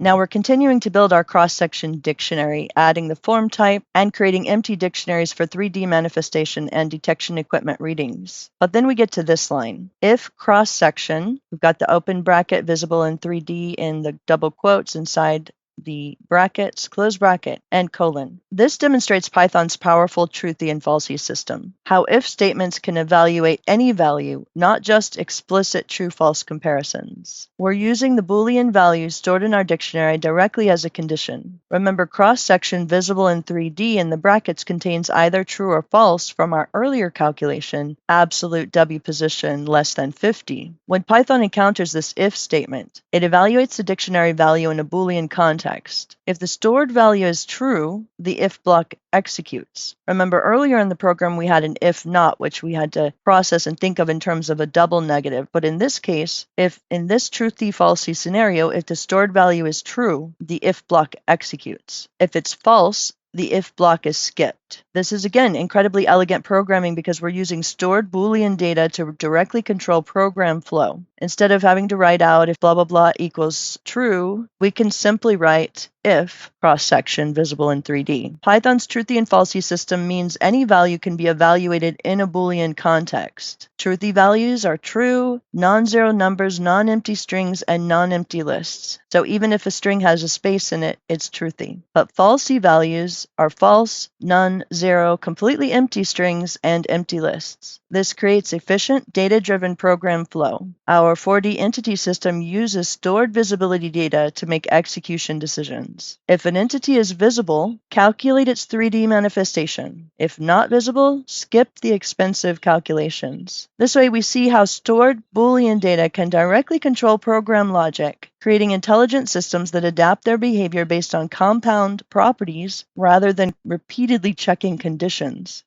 Now we're continuing to build our cross-section dictionary, adding the form type and creating empty dictionaries for 3D manifestation and detection equipment readings. But then we get to this line. If cross-section, we've got the open bracket visible in 3D in the double quotes inside the brackets, close bracket, and colon. This demonstrates Python's powerful truthy and falsy system, how if statements can evaluate any value, not just explicit true-false comparisons. We're using the Boolean values stored in our dictionary directly as a condition. Remember, cross-section visible in 3D in the brackets contains either true or false from our earlier calculation, absolute W position less than 50. When Python encounters this if statement, it evaluates the dictionary value in a Boolean context. If the stored value is true, the if block executes. Remember, earlier in the program we had an if not, which we had to process and think of in terms of a double negative. But in this case, if in this truthy falsy scenario, if the stored value is true, the if block executes. If it's false, the if block is skipped. This is, again, incredibly elegant programming because we're using stored Boolean data to directly control program flow. Instead of having to write out if blah, blah, blah equals true, we can simply write if cross-section visible in 3D. Python's truthy and falsy system means any value can be evaluated in a Boolean context. Truthy values are true, non-zero numbers, non-empty strings, and non-empty lists. So even if a string has a space in it, it's truthy. But falsy values are false, none, zero, completely empty strings, and empty lists. This creates efficient, data-driven program flow. Our 4D entity system uses stored visibility data to make execution decisions. If an entity is visible, calculate its 3D manifestation. If not visible, skip the expensive calculations. This way we see how stored Boolean data can directly control program logic, creating intelligent systems that adapt their behavior based on compound properties rather than repeatedly checking conditions.